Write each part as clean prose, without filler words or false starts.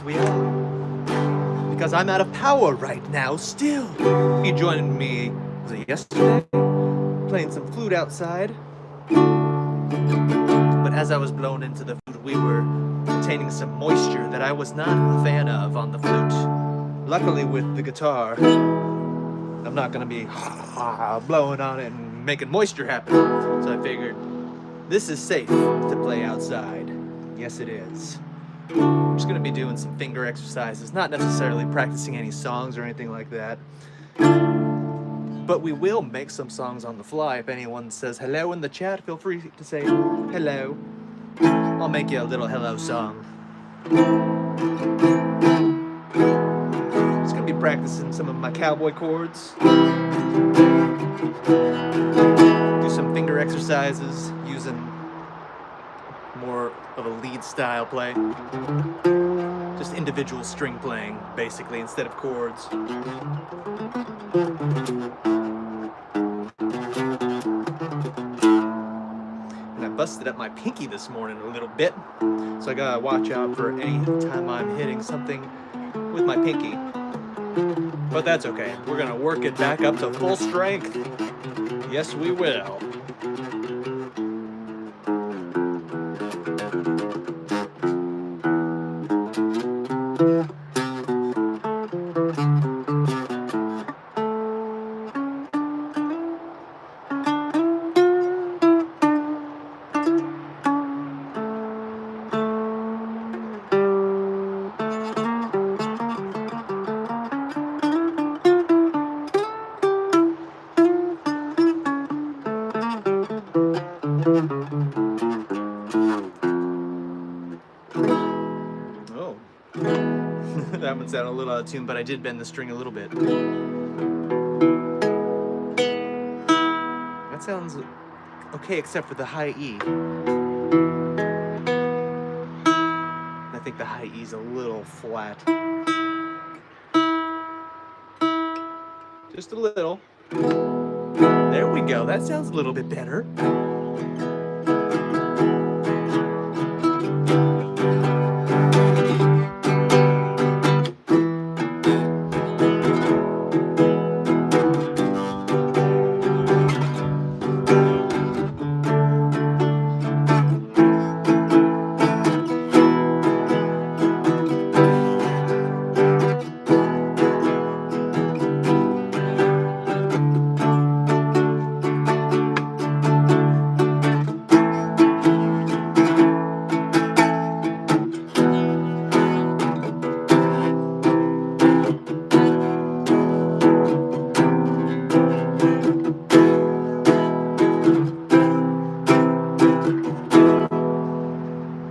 we are. Because I'm out of power right now still. He joined me, was it yesterday? Playing some flute outside. But as I was blown into the flute, we were containing some moisture that I was not a fan of on the flute. Luckily with the guitar, I'm not gonna be blowing on it and making moisture happen. So I figured, this is safe to play outside. Yes, it is. I'm just gonna be doing some finger exercises, not necessarily practicing any songs or anything like that. But we will make some songs on the fly. If anyone says hello in the chat, feel free to say hello. I'll make you a little hello song. Just gonna be practicing some of my cowboy chords. Do some finger exercises using more of a lead style play. Just individual string playing, basically, instead of chords. And I busted up my pinky this morning a little bit, so I gotta watch out for any time I'm hitting something with my pinky. But that's okay. We're gonna work it back up to full strength. Yes, we will. That one sounded a little out of tune, but I did bend the string a little bit. That sounds okay, except for the high E. I think the high E is a little flat. Just a little. There we go. That sounds a little bit better.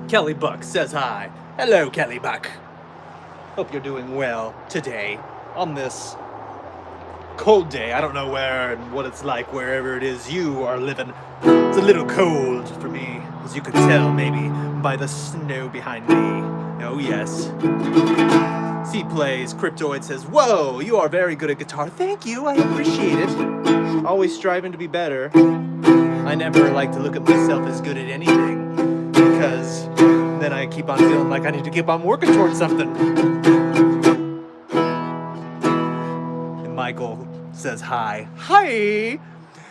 Kelly Buck says hi. Hello, Kelly Buck. Hope you're doing well today on this cold day. I don't know where and what it's like wherever it is you are living. It's a little cold for me, as you could tell maybe by the snow behind me. Oh yes. C Plays Cryptoid says, whoa, you are very good at guitar. Thank you, I appreciate it. Always striving to be better. I never like to look at myself as good at anything, because then I keep on feeling like I need to keep on working towards something. And Michael says hi. Hi!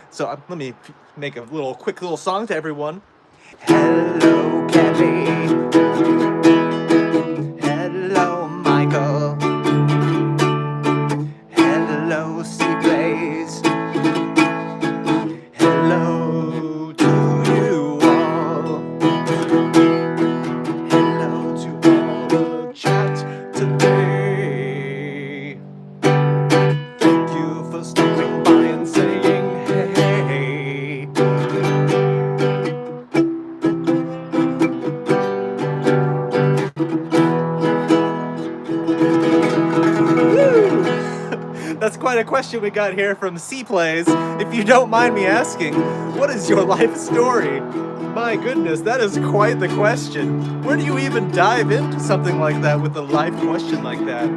So let me make a quick little song to everyone. Hello, Kelly. Hello, Michael. Hello, C Plays. Hello to you all. Hello to all the chat today. Thank you for stopping by and saying hey. That's quite a question we got here from C Plays. If you don't mind me asking, what is your life story? My goodness, that is quite the question. Where do you even dive into something like that with a life question like that?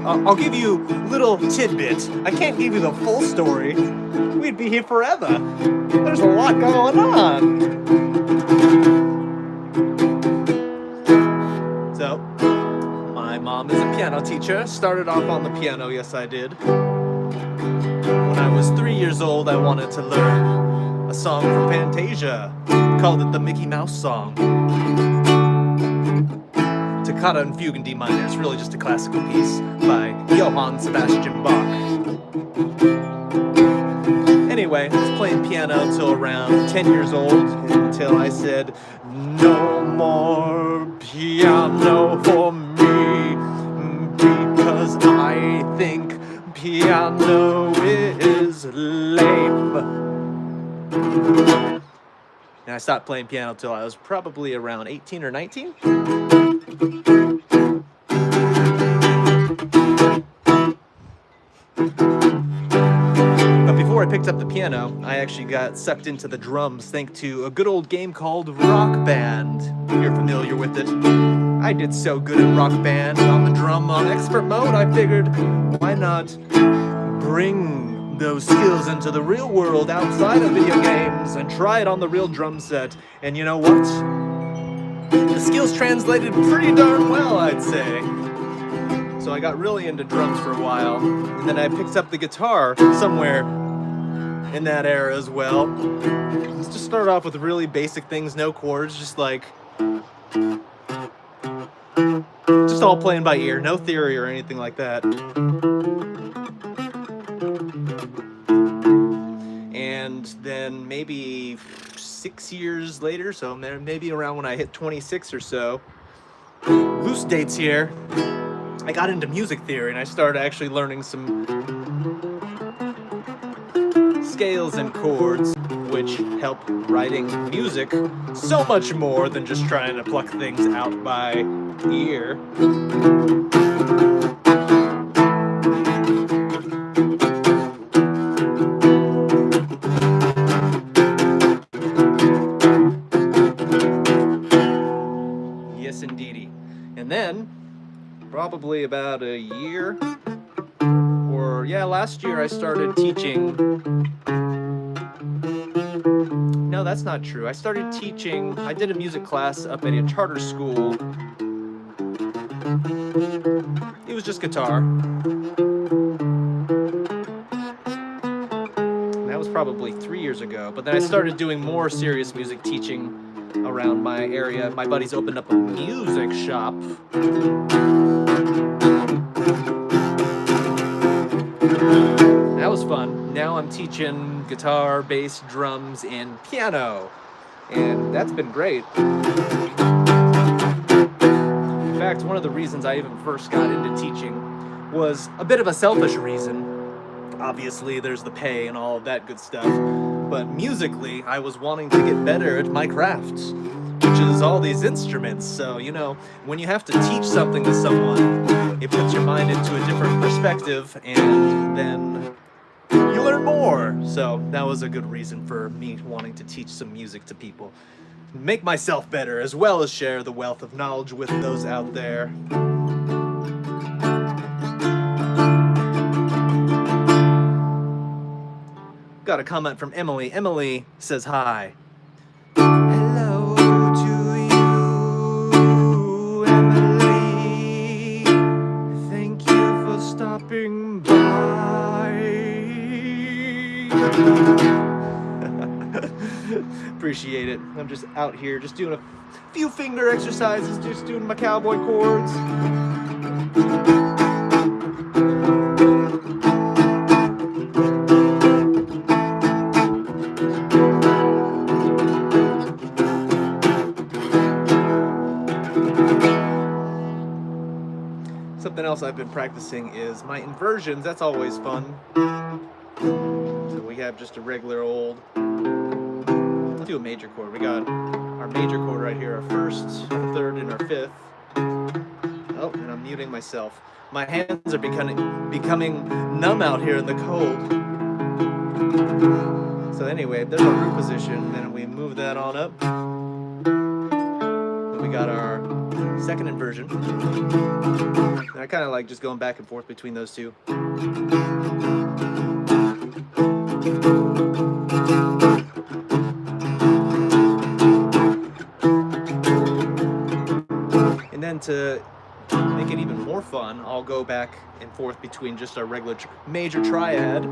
I'll give you little tidbits. I can't give you the full story. We'd be here forever. There's a lot going on. So, my mom is a piano teacher. Started off on the piano, yes I did. When I was 3 years old, I wanted to learn a song from Fantasia. Called it the Mickey Mouse song. Toccata and Fugue in D minor. It's really just a classical piece by Johann Sebastian Bach. Anyway, I was playing piano until around 10 years old, until I said, no more piano for me, because I think piano is lame. And I stopped playing piano until I was probably around 18 or 19. But before I picked up the piano, I actually got sucked into the drums thanks to a good old game called Rock Band. If you're familiar with it. I did so good at Rock Band on the drum on expert mode, I figured, why not bring those skills into the real world outside of video games and try it on the real drum set. And you know what? The skills translated pretty darn well, I'd say. So I got really into drums for a while, and then I picked up the guitar somewhere in that era as well. Let's just start off with really basic things, no chords, just all playing by ear, no theory or anything like that. And then maybe 6 years later, so maybe around when I hit 26 or so, loose dates here, I got into music theory and I started actually learning some scales and chords, which help writing music so much more than just trying to pluck things out by ear. Yes, indeedy. And then, probably about a year, last year I started teaching. No, that's not true. I started teaching, I did a music class up at a charter school. It was just guitar. That was probably 3 years ago. But then I started doing more serious music teaching around my area. My buddies opened up a music shop. That was fun. Now I'm teaching guitar, bass, drums, and piano. And that's been great. In fact, one of the reasons I even first got into teaching was a bit of a selfish reason. Obviously, there's the pay and all of that good stuff. But musically, I was wanting to get better at my craft, which is all these instruments. So, you know, when you have to teach something to someone, it puts your mind into a different perspective, and then you learn more. So that was a good reason for me wanting to teach some music to people. Make myself better, as well as share the wealth of knowledge with those out there. Got a comment from Emily. Emily says hi. Hello to you, Emily. Thank you for stopping by. Appreciate it. I'm just out here, just doing a few finger exercises, just doing my cowboy chords. Something else I've been practicing is my inversions. That's always fun. So we have just a regular old, let's do a major chord. We got our major chord right here, our first, our third, and our fifth. Oh, and I'm muting myself. My hands are becoming numb out here in the cold. So anyway, there's our root position, then we move that on up. Then we got our second inversion. And I kind of like just going back and forth between those two. And then to make it even more fun, I'll go back and forth between just our regular major triad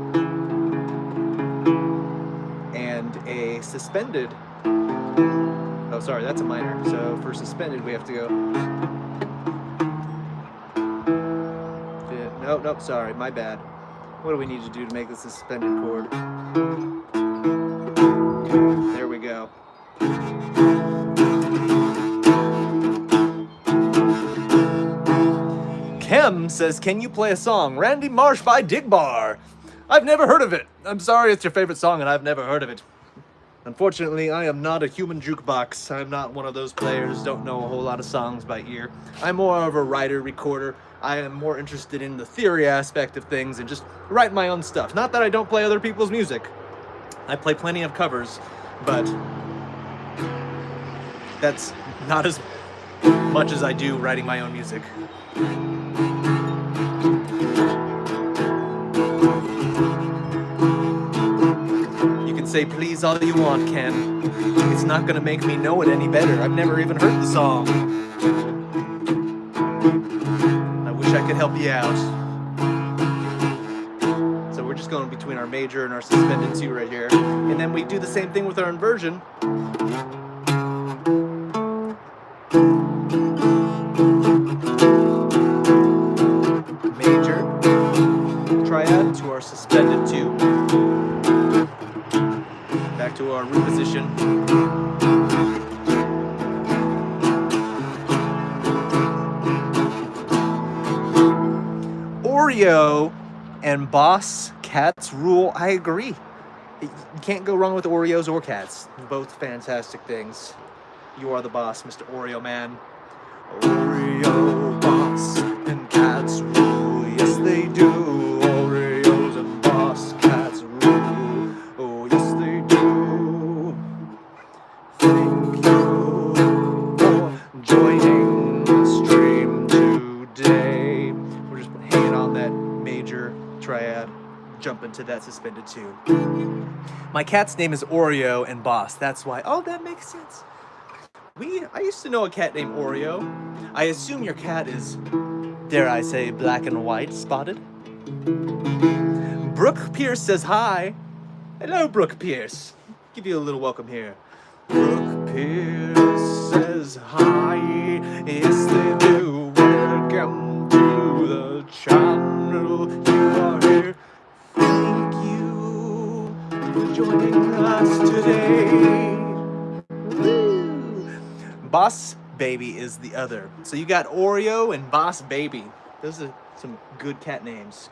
and a suspended. Oh, sorry, that's a minor. So for suspended, we have to go. Nope, sorry, my bad. What do we need to do to make this a suspended chord? There we go. Kem says, can you play a song? Randy Marsh by Digbar. I've never heard of it. I'm sorry it's your favorite song and I've never heard of it. Unfortunately, I am not a human jukebox. I'm not one of those players, don't know a whole lot of songs by ear. I'm more of a writer, recorder. I am more interested in the theory aspect of things and just write my own stuff. Not that I don't play other people's music. I play plenty of covers, but that's not as much as I do writing my own music. Say please all you want, Ken. It's not gonna make me know it any better. I've never even heard the song. I wish I could help you out. So we're just going between our major and our suspended 2 right here. And then we do the same thing with our inversion. Major, triad to our suspended 2. Back to our root position. Oreo and Boss Cats rule. I agree. You can't go wrong with Oreos or cats. Both fantastic things. You are the boss, Mr. Oreo Man. Oreo, Boss, and cats rule. Yes, they do. Oreos and Boss Cats rule. Oh, yes, they do. Thank you for joining the stream today. We're just hanging on that major triad, jumping to that suspended 2. My cat's name is Oreo and Boss. That's why. Oh, that makes sense. I used to know a cat named Oreo. I assume your cat is, dare I say, black and white spotted? Brooke Pierce says hi. Hello, Brooke Pierce. Give you a little welcome here. Brooke Pierce says hi. Yes, they do. Welcome to the channel. You are here. Thank you for joining us today. Boss Baby is the other. So you got Oreo and Boss Baby. Those are some good cat names.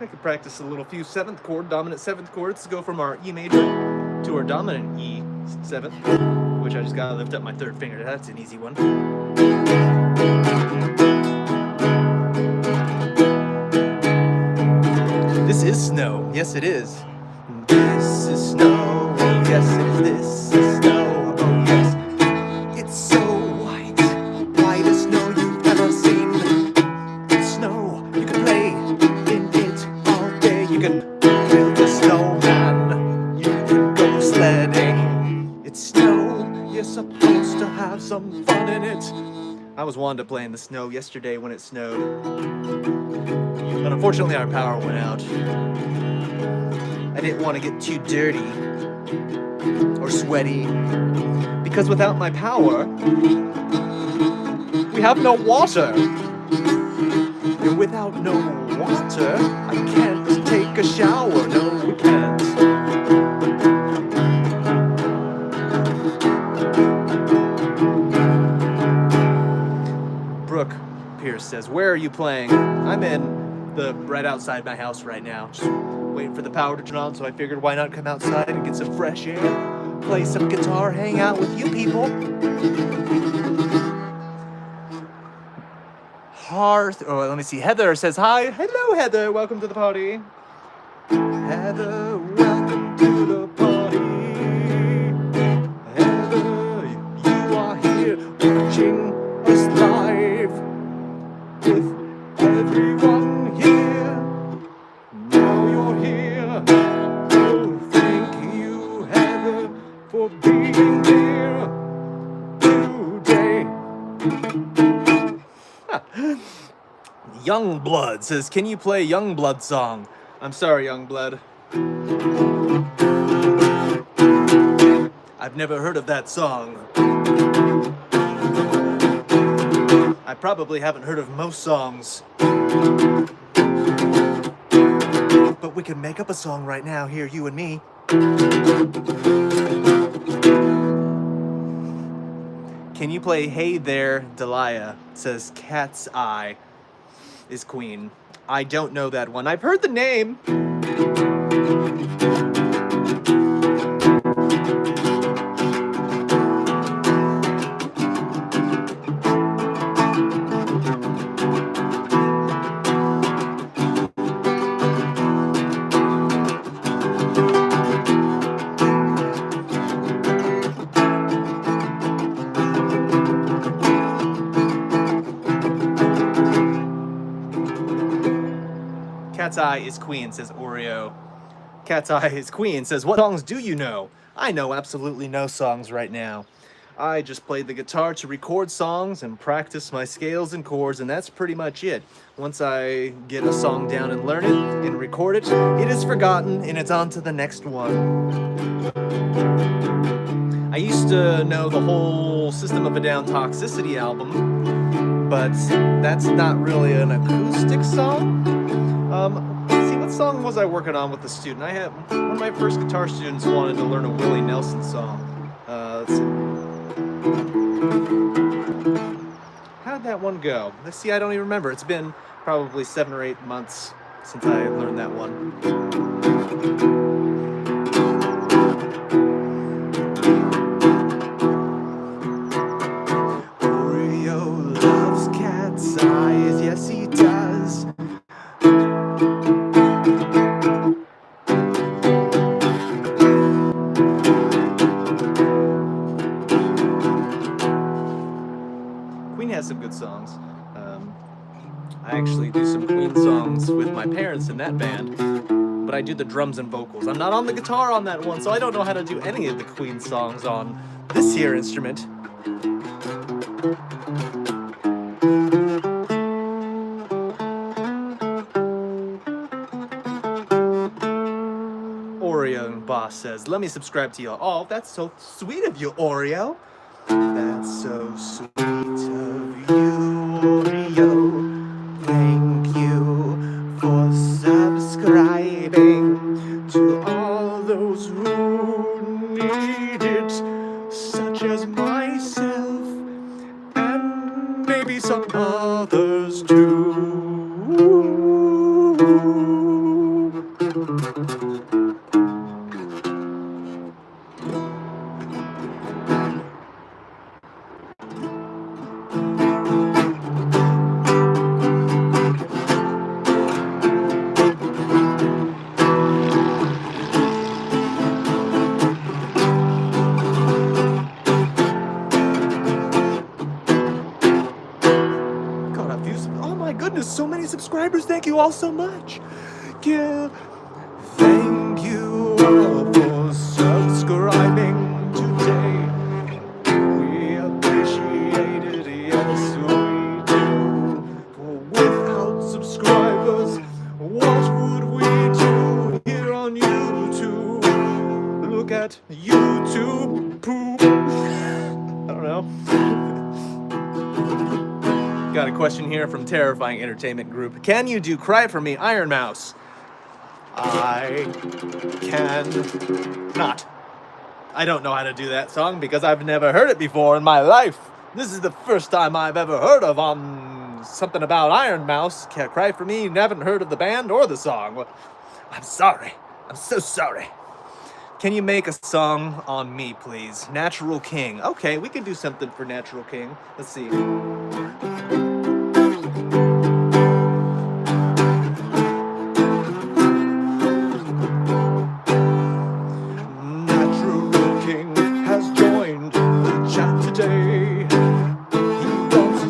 I could practice a little few dominant 7th chords to go from our E major to our dominant E 7th, which I just gotta lift up my 3rd finger. That's an easy one. This is snow. Yes, it is. This is snow. Yes, it is. This is snow. Oh, yes. It's so white. Whitest snow you've ever seen. It's snow. You can play in it all day. You can build a snowman. You can go sledding. It's snow. You're supposed to have some fun in it. I was wanting to play in the snow yesterday when it snowed. But unfortunately our power went out. I didn't want to get too dirty or sweaty because without my power, we have no water. And without no water, I can't take a shower. No, we can't. Brooke Pierce says, where are you playing? I'm in right outside my house right now. Just waiting for the power to turn on, so I figured why not come outside and get some fresh air, play some guitar, hang out with you people. Let me see. Heather says hi. Hello, Heather. Welcome to the party. Heather, welcome to the party. Heather, you are here watching this life with everyone here. Now you're here. Oh, thank you, Heather, for being here today. Youngblood says, can you play Youngblood song? I'm sorry, Youngblood. I've never heard of that song. I probably haven't heard of most songs. But we can make up a song right now, here, you and me. Can you play Hey There, DiLeo? Says Cat's Eye is Queen. I don't know that one. I've heard the name. Cat's Eye is Queen, says Oreo. Cat's Eye is Queen says, what songs do you know? I know absolutely no songs right now. I just played the guitar to record songs and practice my scales and chords, and that's pretty much it. Once I get a song down and learn it and record it, it is forgotten and it's on to the next one. I used to know the whole System of a Down Toxicity album, but that's not really an acoustic song. See, what song was I working on with the student? I had one of my first guitar students wanted to learn a Willie Nelson song. Let's see. How'd that one go? Let's see, I don't even remember. It's been probably 7 or 8 months since I learned that one. Oreo loves cat's eyes, yes he does. Queen has some good songs. I actually do some Queen songs with my parents in that band, but I do the drums and vocals. I'm not on the guitar on that one, so I don't know how to do any of the Queen songs on this here instrument. Oreo Boss says, let me subscribe to you. Oh, that's so sweet of you, Oreo. That's so sweet of you, Oreo. Thank you for subscribing to all those who need it, such as myself and maybe some others too. So many subscribers, thank you all so much. Thank you all for subscribing today. We appreciate it, yes we do. For without subscribers, what would we do here on YouTube? Look at YouTube poop. I don't know. Got a question here from Terrifying Entertainment Group. Can you do Cry For Me, Iron Mouse? I can not. I don't know how to do that song because I've never heard it before in my life. This is the first time I've ever heard of on something about Iron Mouse. Can't Cry For Me, you haven't heard of the band or the song. Well, I'm sorry. I'm so sorry. Can you make a song on me, please? Natural King. Okay, we can do something for Natural King. Let's see. Natural King has joined the chat today. He wants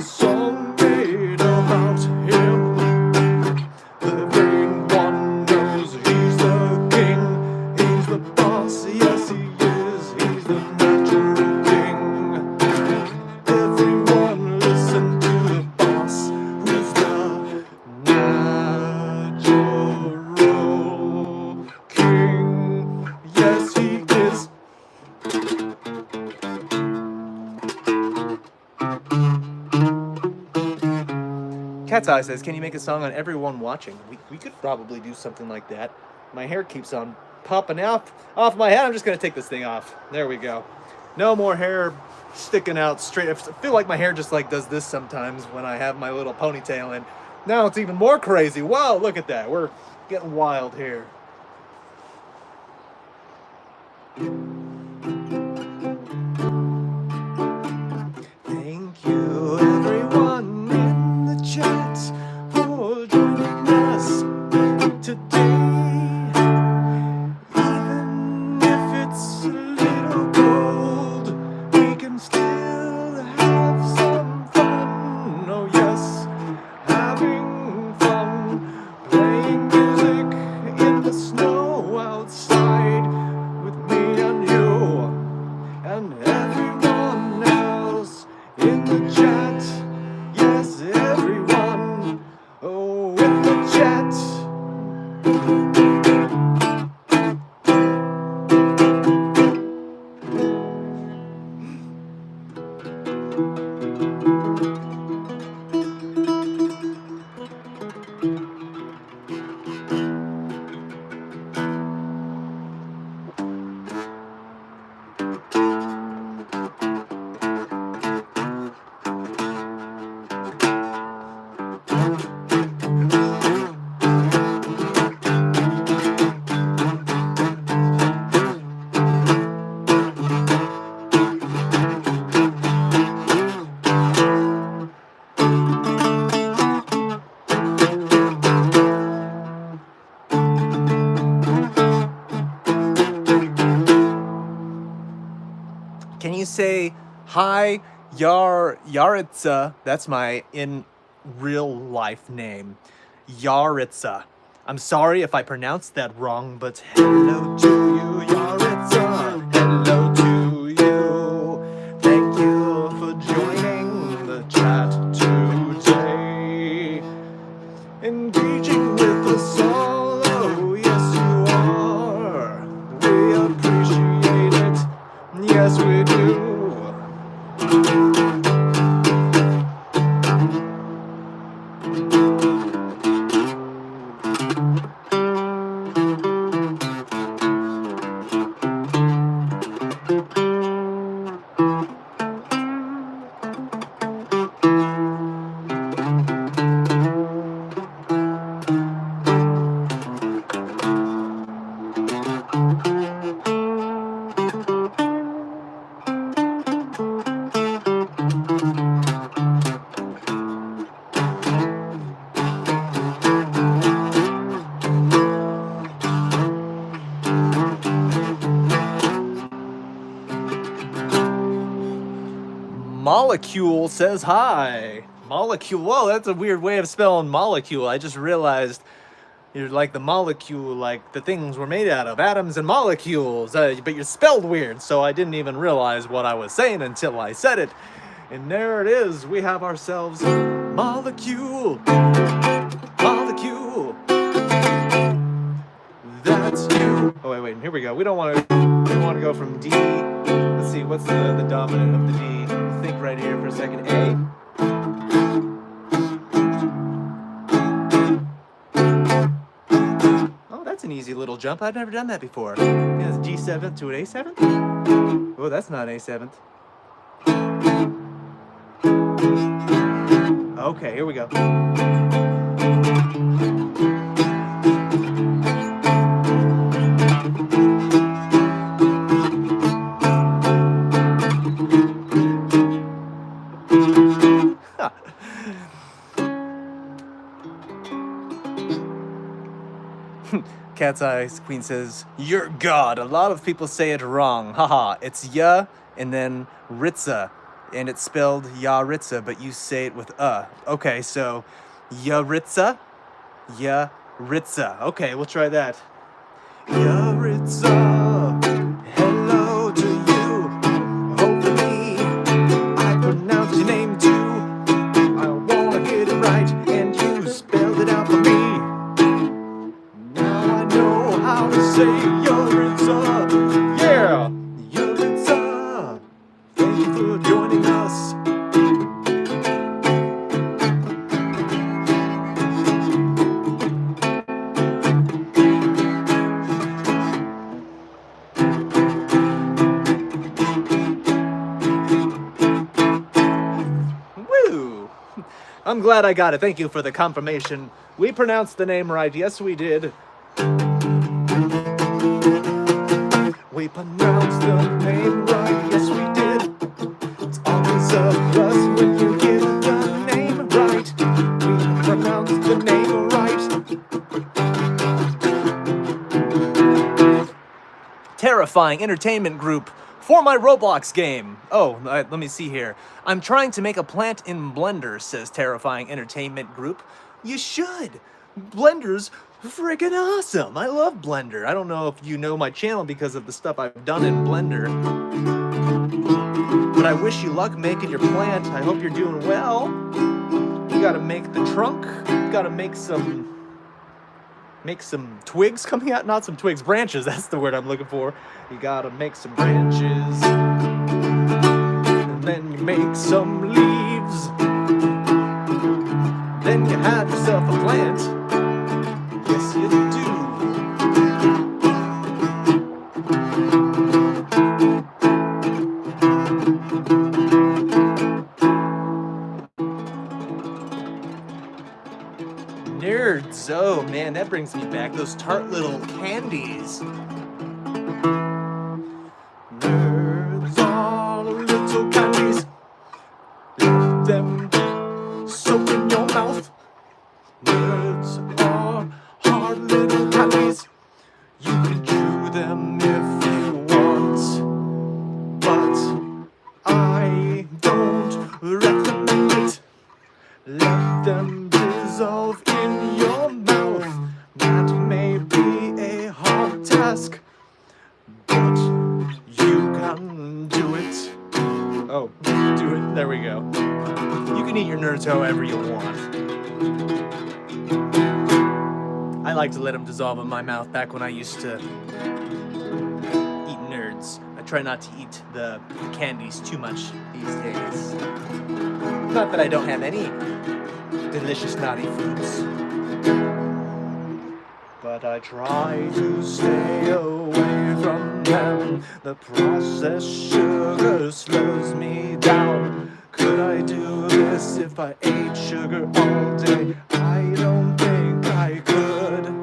Cat's Eye says, can you make a song on everyone watching? We could probably do something like that. My hair keeps on popping off my head. I'm just going to take this thing off. There we go. No more hair sticking out straight. I feel like my hair just like does this sometimes when I have my little ponytail in. Now it's even more crazy. Wow, look at that. We're getting wild here. Thank you, everyone in the chat, for joining us today. Even if it's a little cold, we can still have some fun. Oh yes, having fun, playing music in the snow outside with me and you and everyone else in the chat. Yes, everyone, oh, in the chat. Can you say hi, Yaritza? That's my in real life name, Yaritza. I'm sorry if I pronounced that wrong, but hello to you, Yaritza. Hello to you. Thank you for joining the chat today. Engaging with us all, oh yes you are. We appreciate it. Yes, we do. Molecule says hi. Molecule. Whoa, that's a weird way of spelling molecule. I just realized you're like the molecule, like the things we're made out of, atoms and molecules. But you're spelled weird, so I didn't even realize what I was saying until I said it. And there it is. We have ourselves molecule. Molecule. That's you. Oh wait. Here we go. We don't want to go from D. Let's see. What's the dominant of the D? Think right here for a second. A. Oh, that's an easy little jump. I've never done that before. Yeah, it's G7 to an A7. Oh, that's not an A7. Okay, here we go. Cat's Eyes Queen says, "You're God." A lot of people say it wrong. Haha. It's ya and then Ritza. And it's spelled Yaritza, but you say it with Okay, so Yaritza. Yaritza. Okay, we'll try that. Yaritza. Hello to you. Hopefully I pronounced your name too. I wanna get it right, and you spelled it out for me. Now I know how to say Yaritza. Yeah, Yaritza. Thank you for joining us. I'm glad I got it. Thank you for the confirmation. We pronounced the name right. Yes, we did. We pronounced the name right. Yes, we did. It's always a plus when you get the name right. We pronounced the name right. Terrifying entertainment group for my Roblox game. Oh, let me see here. I'm trying to make a plant in Blender, says Terrifying Entertainment Group. You should. Blender's freaking awesome. I love Blender. I don't know if you know my channel because of the stuff I've done in Blender, but I wish you luck making your plant. I hope you're doing well. You gotta make the trunk. You gotta make some twigs coming out. Not some twigs, branches. That's the word I'm looking for. You gotta make some branches. And then you make some leaves. Then you have yourself a plant. Yes, you do. Nerds. Oh man, that brings me back. Those tart little candies. Nerds are little candies. Let them soak in your mouth. Nerds are hard little candies. You can chew them if you want, but I don't recommend it. Let them dissolve in your mouth. That may be a hard task, but you can do it. Oh, do it. There we go. You can eat your nerds however you want. I like to let them dissolve in my mouth back when I used to eat nerds. I try not to eat the candies too much these days. Not that I don't have any delicious naughty foods, but I try to stay away from them. The processed sugar slows me down. Could I do this if I ate sugar all day? I don't think I could.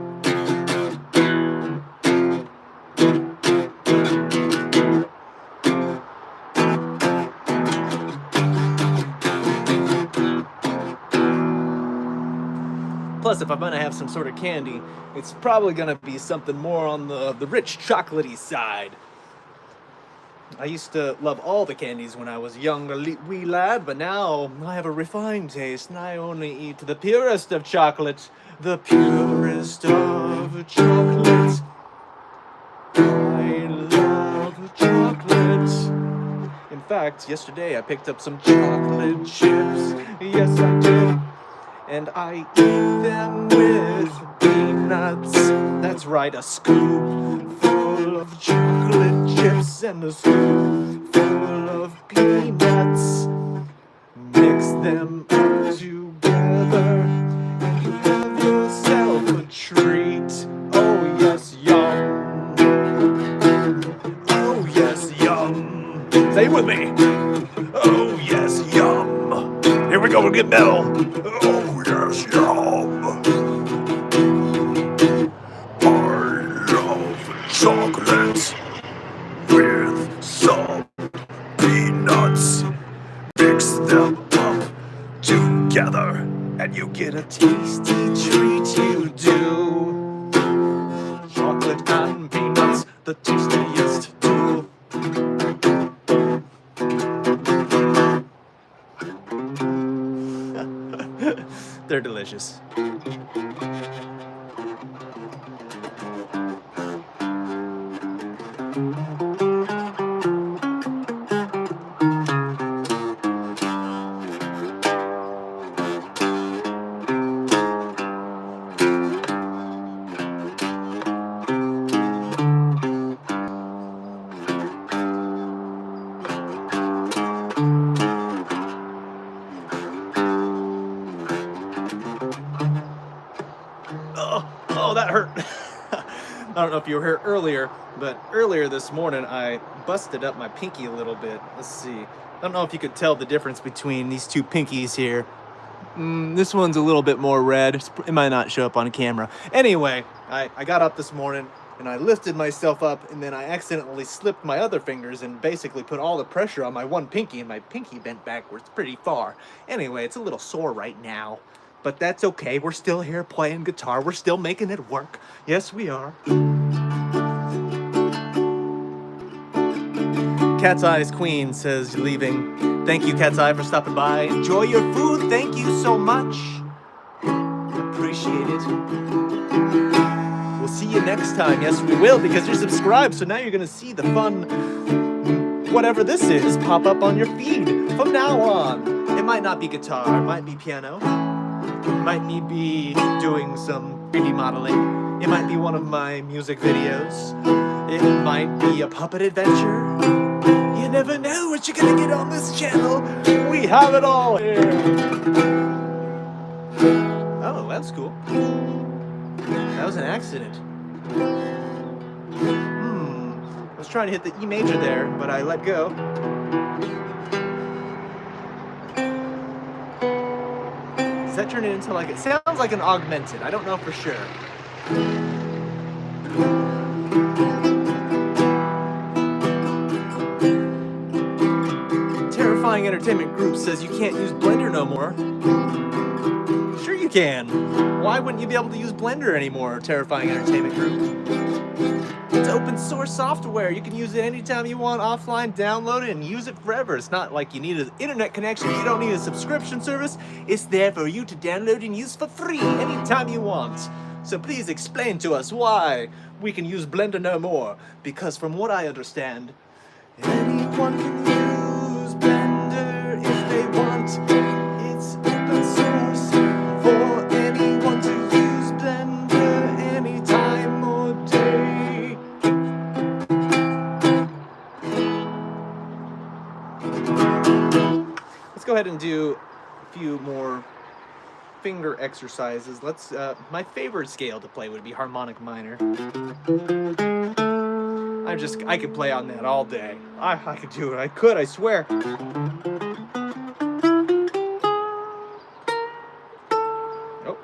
Plus, if I'm gonna have some sort of candy, it's probably gonna be something more on the rich chocolatey side. I used to love all the candies when I was a young wee lad, but now I have a refined taste and I only eat the purest of chocolate. The purest of chocolate. I love chocolate. In fact, yesterday I picked up some chocolate chips. Yes, I did. And I eat them with peanuts. That's right, a scoop full of chocolate chips and a scoop full of peanuts. Mix them up together and you have yourself a treat. Oh yes, yum. Oh yes, yum. Say it with me. Oh yes, yum. Here we go, we'll get metal. Oh yes, yum. I love chocolate with some peanuts. Mix them up together and you get a tasty treat, you do. Chocolate and peanuts, the tastiest too. They're delicious. Oh, that hurt. I don't know if you were here earlier, but earlier this morning I busted up my pinky a little bit. Let's see. I don't know if you could tell the difference between these two pinkies here. This one's a little bit more red. It might not show up on camera. Anyway, I got up this morning and I lifted myself up, and then I accidentally slipped my other fingers and basically put all the pressure on my one pinky, and my pinky bent backwards pretty far. Anyway, it's a little sore right now, but that's okay. We're still here playing guitar. We're still making it work. Yes, we are. Cat's Eyes Queen says you're leaving. Thank you, Cat's Eye, for stopping by. Enjoy your food. Thank you so much. Appreciate it. We'll see you next time. Yes, we will, because you're subscribed. So now you're going to see the fun, whatever this is, pop up on your feed from now on. It might not be guitar. It might be piano. It might be doing some 3D modeling. It might be one of my music videos. It might be a puppet adventure. You never know what you're gonna get on this channel. We have it all here. Oh, that's cool. That was an accident. I was trying to hit the E major there, but I let go. Does that turn it into like, it sounds like an augmented. I don't know for sure. Terrifying Entertainment Group says you can't use Blender no more. Sure you can. Why wouldn't you be able to use Blender anymore, Terrifying Entertainment Group? It's open source software. You can use it anytime you want, offline, download it, and use it forever. It's not like you need an internet connection. You don't need a subscription service. It's there for you to download and use for free anytime you want. So please explain to us why we can use Blender no more. Because from what I understand, anyone can use Blender if they want. It's open source for anyone to use Blender anytime or day. Let's go ahead and do a few more finger exercises. Let's, my favorite scale to play would be harmonic minor. I could play on that all day. I could do it. I swear. Oh.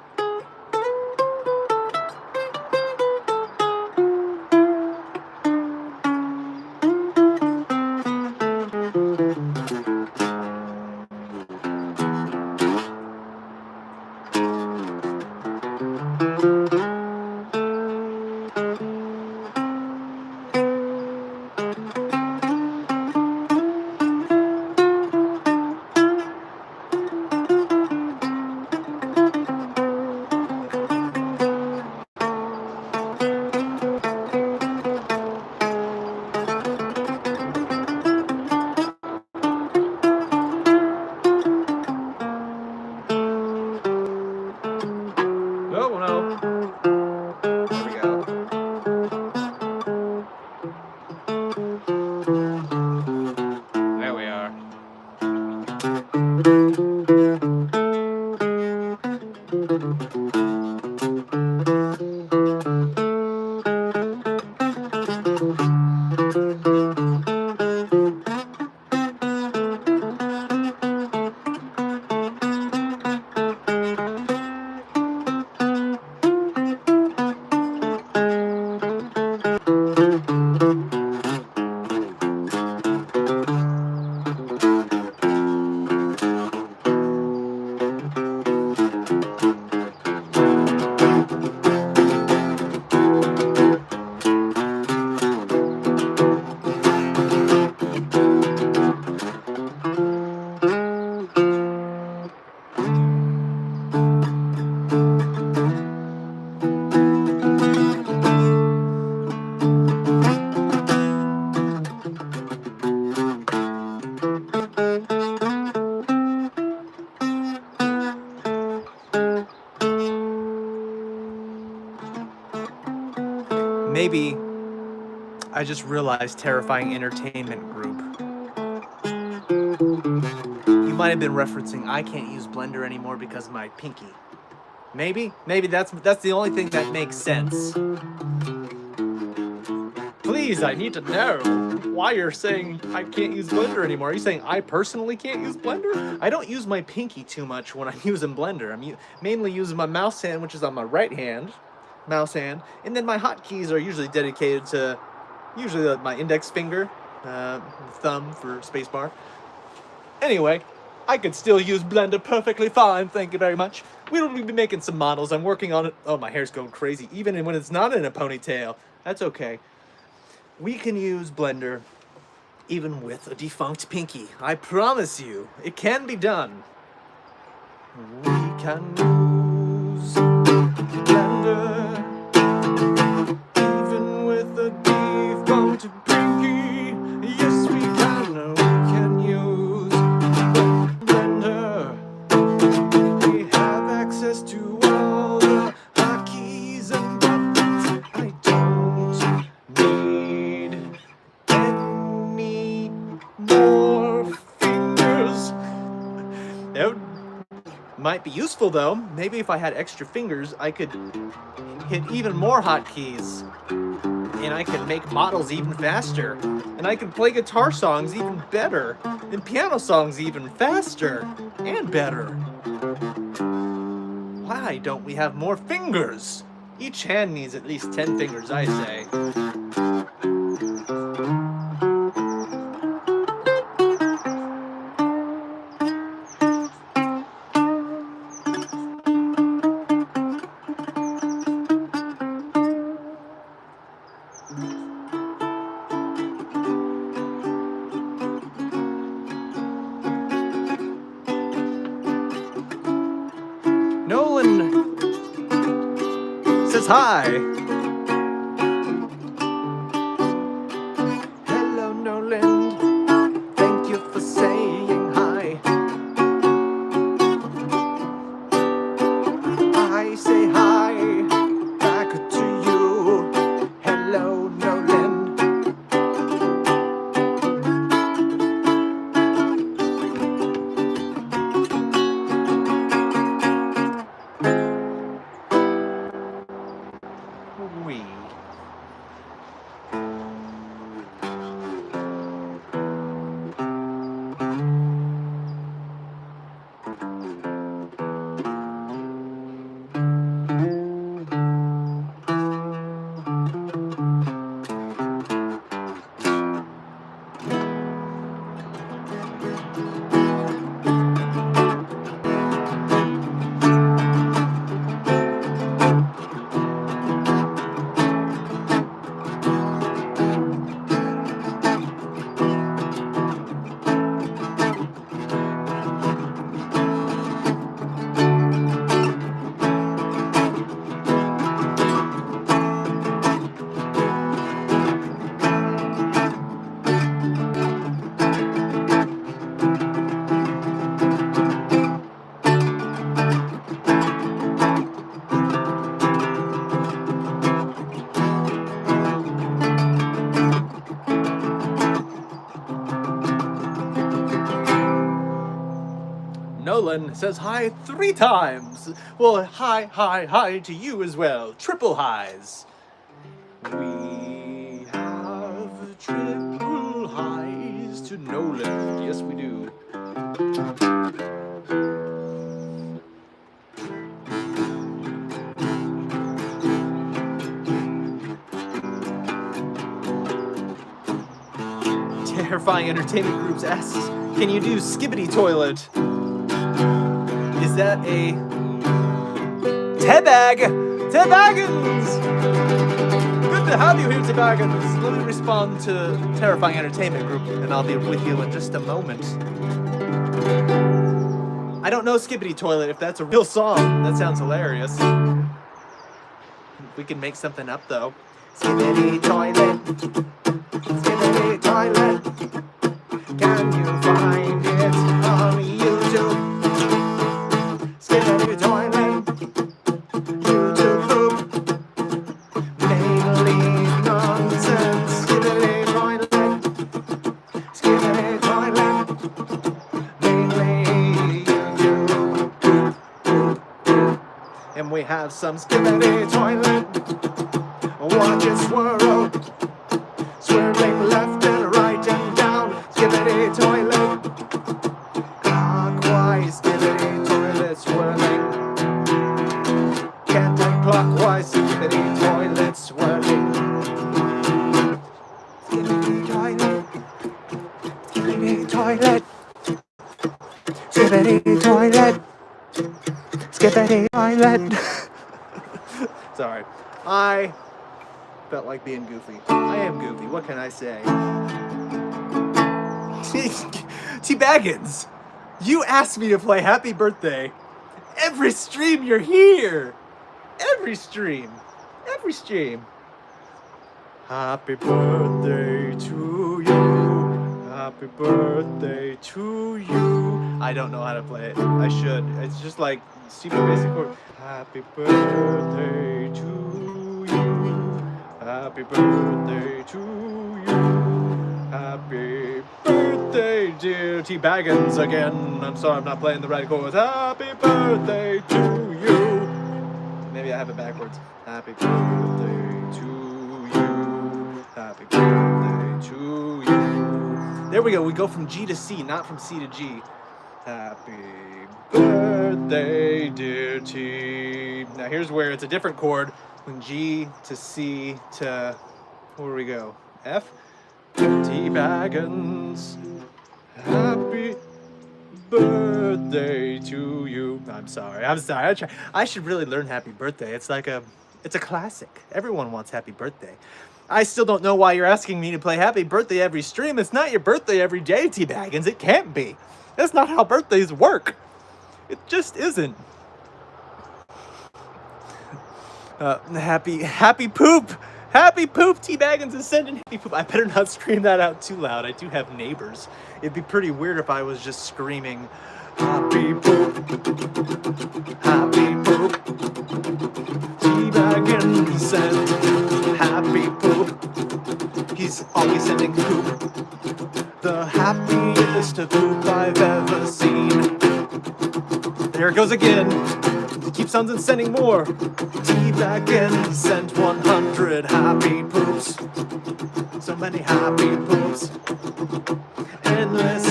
Maybe I just realized Terrifying Entertainment Group. You might have been referencing I can't use Blender anymore because of my pinky. Maybe that's the only thing that makes sense. please, I need to know why you're saying I can't use Blender anymore. Are you saying I personally can't use Blender? I don't use my pinky too much when I'm using Blender. I'm mainly using my mouse hand, which is on my right hand, mouse hand, and then my hotkeys are usually dedicated to my index finger, thumb for spacebar. Anyway, I could still use Blender perfectly fine, thank you very much. We'll be making some models. I'm working on it. Oh, my hair's going crazy, even when it's not in a ponytail. That's okay. We can use Blender even with a defunct pinky. I promise you, it can be done. We can use Blender even with a defunct pinky. Yes, we can use Blender. We have access to all the hotkeys and buttons. I don't need any more fingers. That might be useful though. Maybe if I had extra fingers, I could hit even more hotkeys. And I could make models even faster. And I could play guitar songs even better. And piano songs even faster and better. Why don't we have more fingers? Each hand needs at least 10 fingers, I say. Nolan says hi. Hello, Nolan. Thank you for saying hi. I say hi back to you. Hello, Nolan. We. Nolan says hi 3 times. Well, hi to you as well. Triple highs. We have triple highs to Nolan. Yes, we do. Terrifying Entertainment Groups asks, can you do Skibbity Toilet? Is that a Tebag? Tebaggins! Good to have you here, Tebaggins. Let me respond to Terrifying Entertainment Group, and I'll be with you in just a moment. I don't know Skibbity Toilet, if that's a real song. That sounds hilarious. We can make something up, though. Skibbity Toilet. Skibbity Toilet. Can you find it on YouTube? Skibbity Toilet. YouTube poop. Mainly nonsense. Skibbity Toilet. Skibbity Toilet. Mainly YouTube poop. And we have some Skibbity Toilet. Watch it swirl. swirling left and right and down. Skibbity toilet. Clockwise, skibbity toilet swirling. Counterclockwise, skibbity toilet swirling. Skibbity toilet. Skibbity toilet. Skibbity toilet. Skibbity toilet. Sorry. I felt like being goofy. I am goofy. What can I say? T Baggins, you asked me to play Happy Birthday. Every stream you're here. Every stream. Every stream. Happy birthday to you. Happy birthday to you. I don't know how to play it. I should. It's just like super basic chord. Happy birthday to you. Happy birthday to you. Happy birthday, dear T Baggins again. I'm sorry I'm not playing the right chords. Happy birthday to you. Maybe I have it backwards. Happy birthday to you. Happy birthday to you. There we go. We go from G to C, not from C to G. Happy birthday, dear T. Now here's where it's a different chord. When G to C to, where do we go? F? T Baggins. Happy birthday to you. I'm sorry. I should really learn Happy Birthday. It's a classic. Everyone wants Happy Birthday. I still don't know why you're asking me to play Happy Birthday every stream. It's not your birthday every day, T Baggins. It can't be. That's not how birthdays work. It just isn't. Happy poop. Happy poop. T Baggins is sending happy poop. I better not scream that out too loud. I do have neighbors. It'd be pretty weird if I was just screaming happy poop. Happy poop. T Baggins sent happy poop. He's always sending poop. The happiest poop I've ever seen. There it goes again. He keeps on sending more. T Baggins sent 100 happy poops. So many happy poops. Endless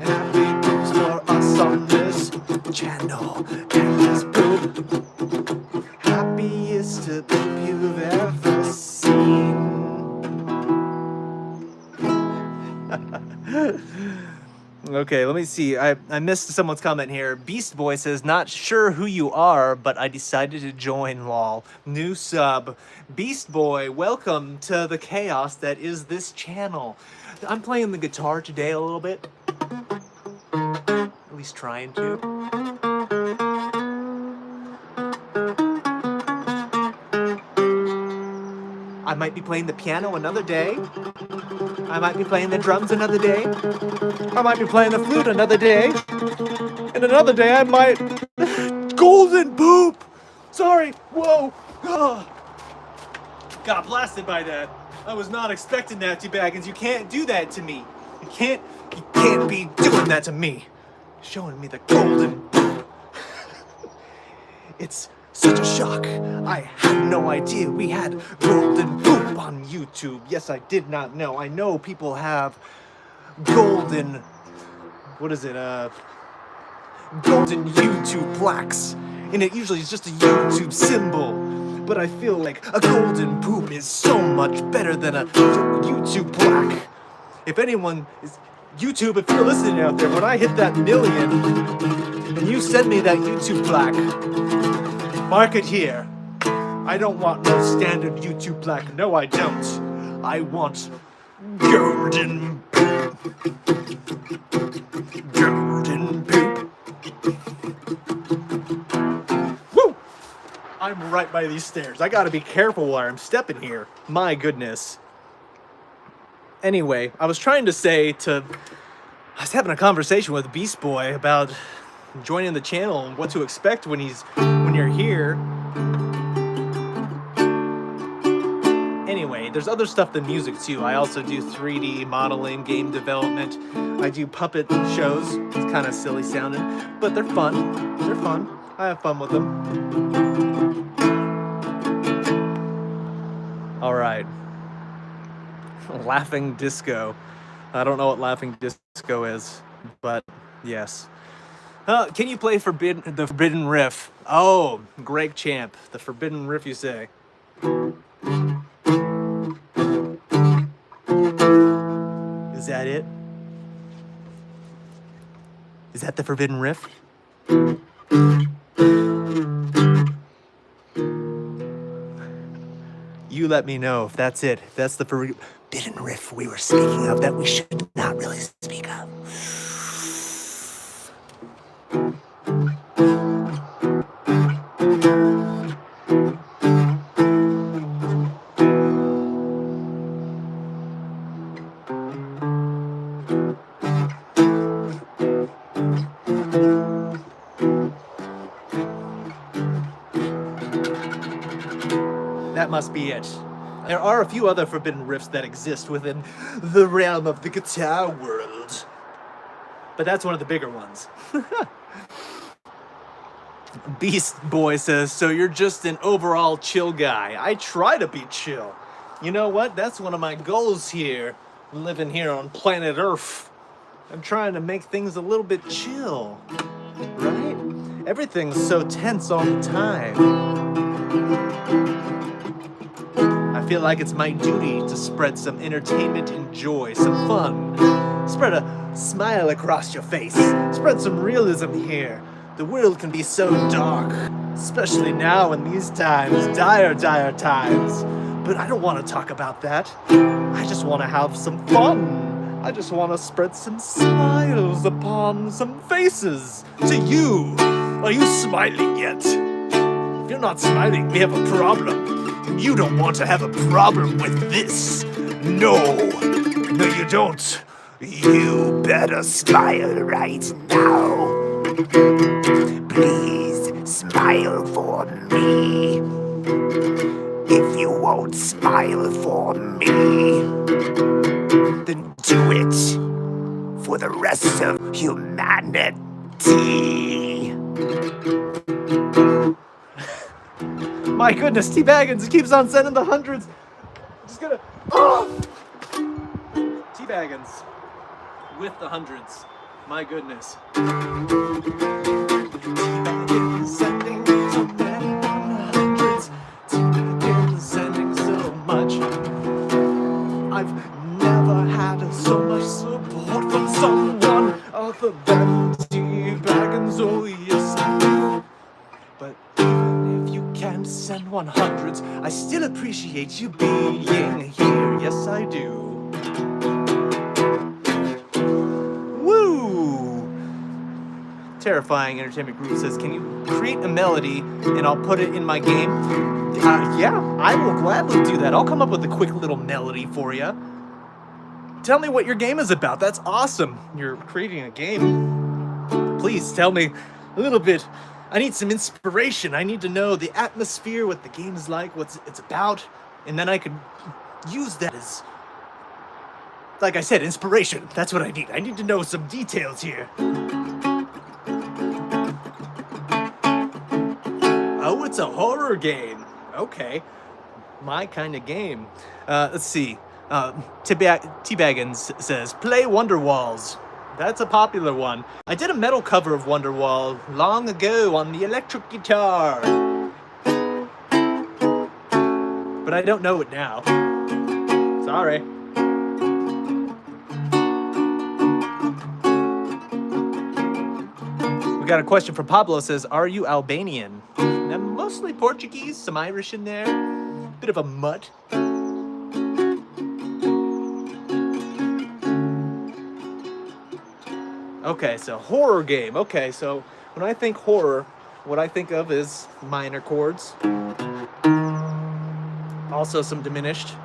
happy poops for us on this channel. Endless poop. Happiest poop you've ever seen. Okay, let me see. I missed someone's comment here. Beast Boy says, not sure who you are, but I decided to join, lol. New sub. Beast Boy, welcome to the chaos that is this channel. I'm playing the guitar today a little bit. At least trying to. I might be playing the piano another day. I might be playing the drums another day. I might be playing the flute another day. And another day I might... Golden poop! Sorry, whoa. Oh. Got blasted by that. I was not expecting that, T Baggins. You can't do that to me. You can't be doing that to me. Showing me the golden poop. It's such a shock. I had no idea we had golden poop on YouTube. Yes, I did not know. I know people have golden, what is it, golden YouTube plaques. And it usually is just a YouTube symbol. But I feel like a golden poop is so much better than a YouTube plaque. If anyone is, YouTube, if you're listening out there, when I hit that million, and you send me that YouTube plaque, mark it here. I don't want no standard YouTube plaque. No, I don't. I want golden poop. Golden poop. Woo! I'm right by these stairs. I gotta be careful where I'm stepping here. My goodness. Anyway, I was trying to say I was having a conversation with Beast Boy about joining the channel and what to expect when you're here. Anyway, there's other stuff than music too. I also do 3D modeling, game development. I do puppet shows. It's kind of silly sounding, but they're fun. They're fun. I have fun with them. All right. Laughing disco. I don't know what laughing disco is, but yes. Can you play the Forbidden Riff? Oh, Greg Champ, the Forbidden Riff, you say? Is that it? Is that the Forbidden Riff? You let me know if that's it. If that's the Forbidden Riff we were speaking of that we should not really speak of. That must be it. There are a few other forbidden riffs that exist within the realm of the guitar world, but that's one of the bigger ones. Beast Boy says, so you're just an overall chill guy. I try to be chill. You know what? That's one of my goals here, living here on planet Earth. I'm trying to make things a little bit chill, right? Everything's so tense all the time. I feel like it's my duty to spread some entertainment and joy, some fun. Spread a smile across your face. Spread some realism here. The world can be so dark, especially now in these times, dire times. But I don't want to talk about that. I just want to have some fun. I just want to spread some smiles upon some faces. To you, are you smiling yet? If you're not smiling, we have a problem. You don't want to have a problem with this. No, you don't. You better smile right now. Please smile for me. If you won't smile for me, then do it for the rest of humanity. My goodness, T Baggins keeps on sending the hundreds. I'm just gonna. Oh! T Baggins with the hundreds. My goodness. T Baggins sending so many hundreds. T Baggins sending so much. I've never had so much support from someone other than T Baggins. Oh, yes, I do. But even if you can't send 100s, I still appreciate you being here. Yes, I do. Woo! Terrifying Entertainment Group says, can you create a melody and I'll put it in my game? Yeah, I will gladly do that. I'll come up with a quick little melody for you. Tell me what your game is about. That's awesome. You're creating a game. Please tell me a little bit. I need some inspiration. I need to know the atmosphere, what the game is like, what it's about, and then I could use that as, like I said, inspiration. That's what I need. I need to know some details here. Oh, it's a horror game. Okay. My kind of game. Let's see. T-Baggins says, play Wonderwalls. That's a popular one. I did a metal cover of Wonderwall long ago on the electric guitar. But I don't know it now. Sorry. We got a question from Pablo. Says, are you Albanian? I'm mostly Portuguese, some Irish in there. Bit of a mutt. Okay, so horror game. Okay, so when I think horror, what I think of is minor chords. Also some diminished.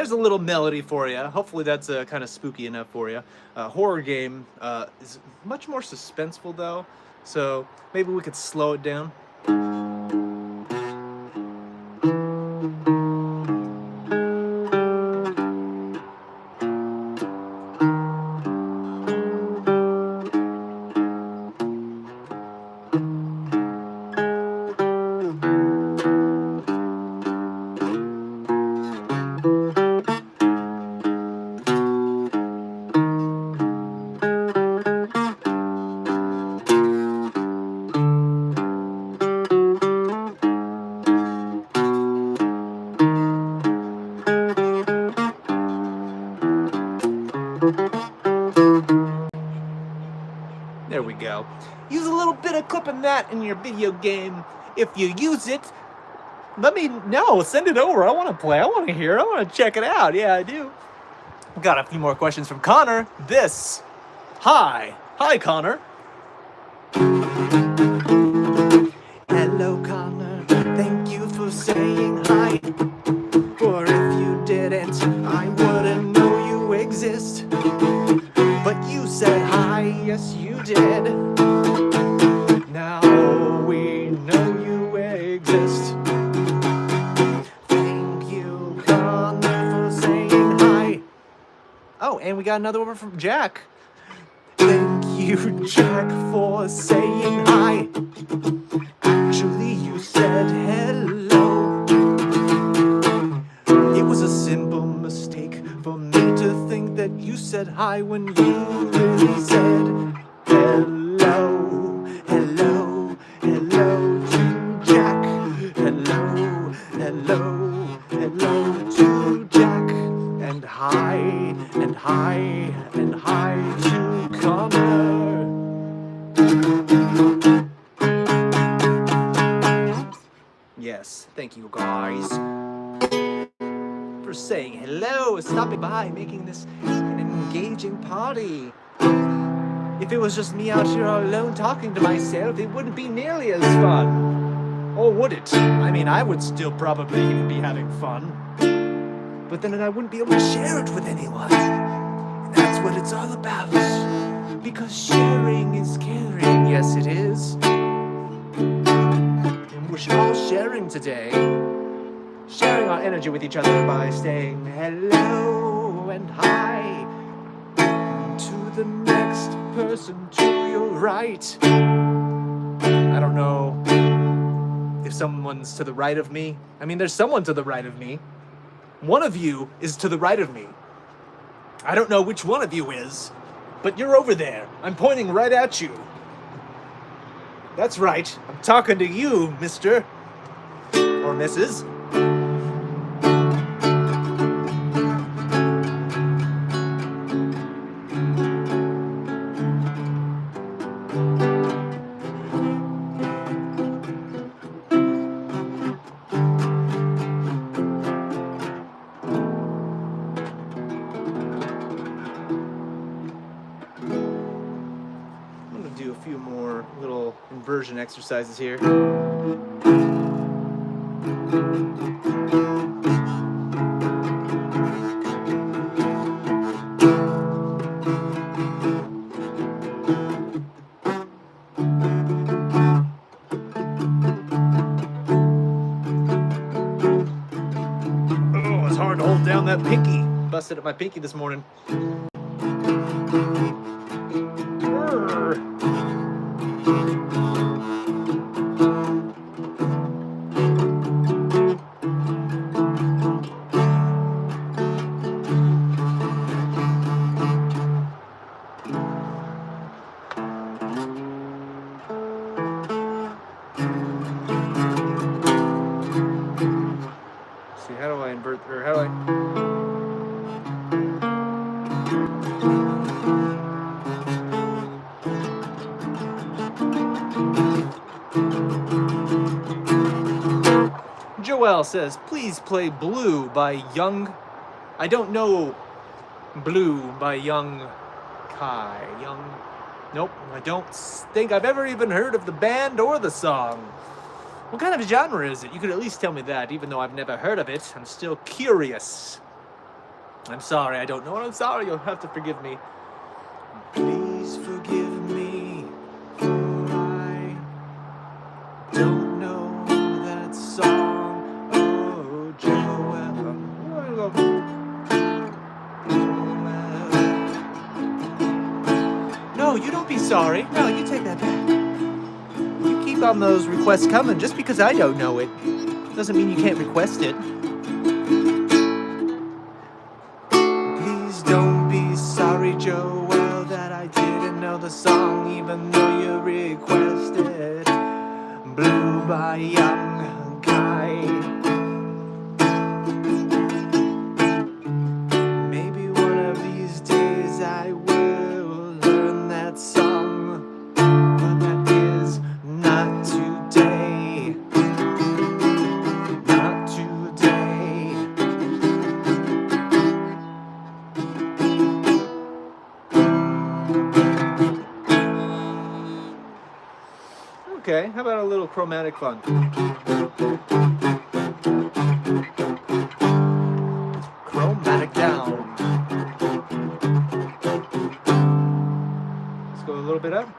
there's a little melody for you. Hopefully that's kind of spooky enough for you. Horror game is much more suspenseful though, so maybe we could slow it down. There we go. Use a little bit of clipping that in your video game. If you use it, let me know. Send it over. I want to play. I want to hear. I want to check it out. Yeah, I do. Got a few more questions from Connor. Hi, Connor. Hello, Connor. Thank you for saying hi. For if you didn't, I wouldn't know you exist. But you said hi, yes you did. Now we know you exist. Thank you, Connor, for saying hi. Oh, and we got another one from Jack. Thank you, Jack, for saying hi. Actually, you said hello. It was a simple mistake for me to think that you said hi when you really said hello. Hello, hello to Jack. Hello, hello, hello to Jack. And hi, and hi, and hi to Connor. Yes, thank you guys for saying hello, stopping by, making this an engaging party. If it was just me out here all alone talking to myself, it wouldn't be nearly as fun. Or would it? I mean, I would still probably even be having fun. But then I wouldn't be able to share it with anyone. And that's what it's all about. Because sharing is caring. Yes, it is. And we're all sharing today. Sharing our energy with each other by saying hello and hi to the next person to your right. I don't know if someone's to the right of me. I mean, there's someone to the right of me. One of you is to the right of me. I don't know which one of you is, but you're over there. I'm pointing right at you. That's right. I'm talking to you, Mr. or Mrs. Do a few more little inversion exercises here. Oh, it's hard to hold down that pinky. Busted at my pinky this morning. See, how do I invert, or how do I? Joel says, please play Blue by Young. I don't know Blue by Young Kai. Nope, I don't think I've ever even heard of the band or the song. What kind of genre is it? You could at least tell me that, even though I've never heard of it. I'm still curious. I'm sorry, I don't know what I'm sorry. You'll have to forgive me. Please forgive me, for I don't know that song. Oh, Joel. No, you don't be sorry. No, you take that back. You keep on those requests coming. Just because I don't know it doesn't mean you can't request it. Please don't be sorry, Joel, that I didn't know the song, even though you requested Blue by Young Guy. Maybe one of these days I will learn that song, but that is not today. Not today. Okay, how about a little chromatic fun? Chromatic down. Let's go a little bit up.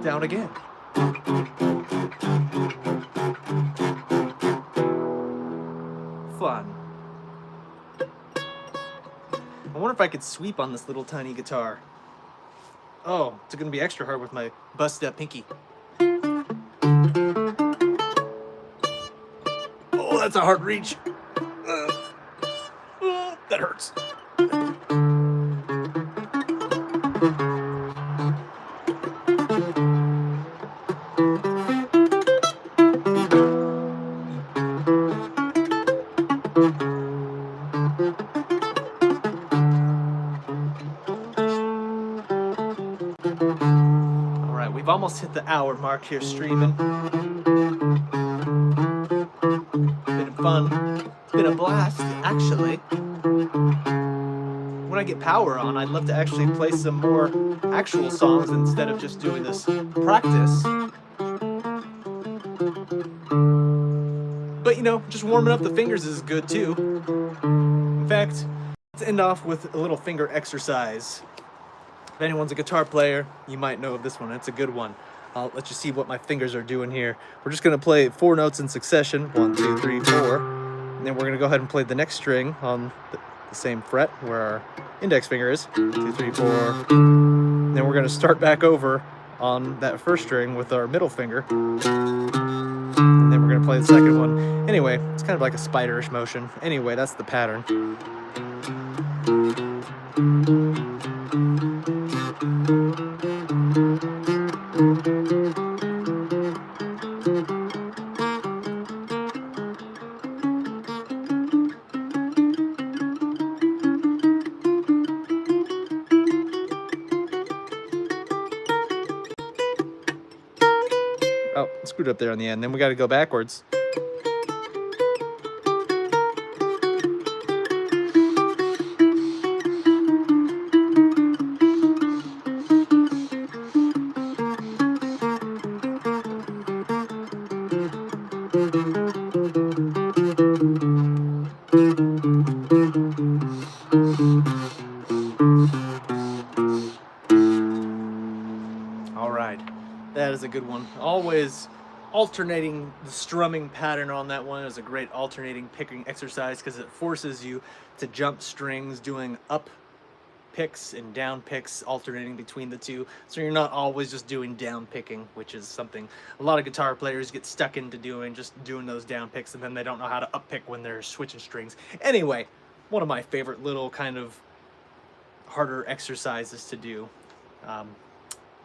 Down again. Fun. I wonder if I could sweep on this little tiny guitar. Oh, it's gonna be extra hard with my busted up pinky. Oh, that's a hard reach. That hurts. We've almost hit the hour mark here streaming. Been fun. It's been a blast, actually. When I get power on, I'd love to actually play some more actual songs instead of just doing this practice. But you know, just warming up the fingers is good too. In fact, let's end off with a little finger exercise. If anyone's a guitar player, you might know of this one. It's a good one. I'll let you see what my fingers are doing here. We're just going to play 4 notes in succession. 1, 2, 3, 4. And then we're going to go ahead and play the next string on the same fret where our index finger is. 2, 3, 4. And then we're going to start back over on that first string with our middle finger. And then we're going to play the second one. Anyway, it's kind of like a spiderish motion. Anyway, that's the pattern. Oh, screwed up there on the end. Then we got to go backwards. All right. That is a good one. Always alternating the strumming pattern on that one is a great alternating picking exercise because it forces you to jump strings doing up picks and down picks, alternating between the two. So you're not always just doing down picking, which is something a lot of guitar players get stuck into doing, just doing those down picks, and then they don't know how to up pick when they're switching strings. Anyway, one of my favorite little kind of harder exercises to do.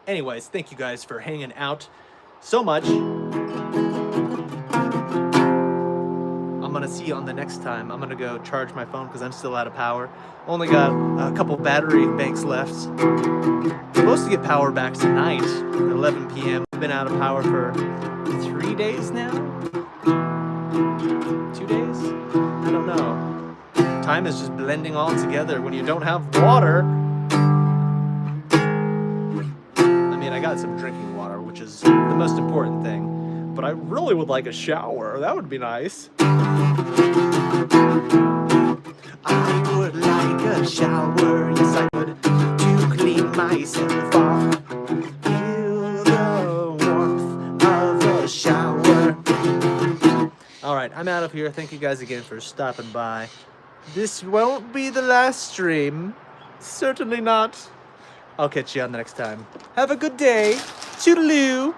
Anyways, thank you guys for hanging out so much. I'm gonna see you on the next time. I'm gonna go charge my phone because I'm still out of power. Only got a couple battery banks left. Supposed to get power back tonight at 11 p.m. I've been out of power for 3 days now? 2 days? I don't know. Time is just blending all together when you don't have water. I got some drinking water, which is the most important thing, but I really would like a shower. That would be nice. I would like a shower, yes I would, to clean myself off. Feel the warmth of a shower. Alright, I'm out of here. Thank you guys again for stopping by. This won't be the last stream. Certainly not. I'll catch you on the next time. Have a good day. Toodaloo.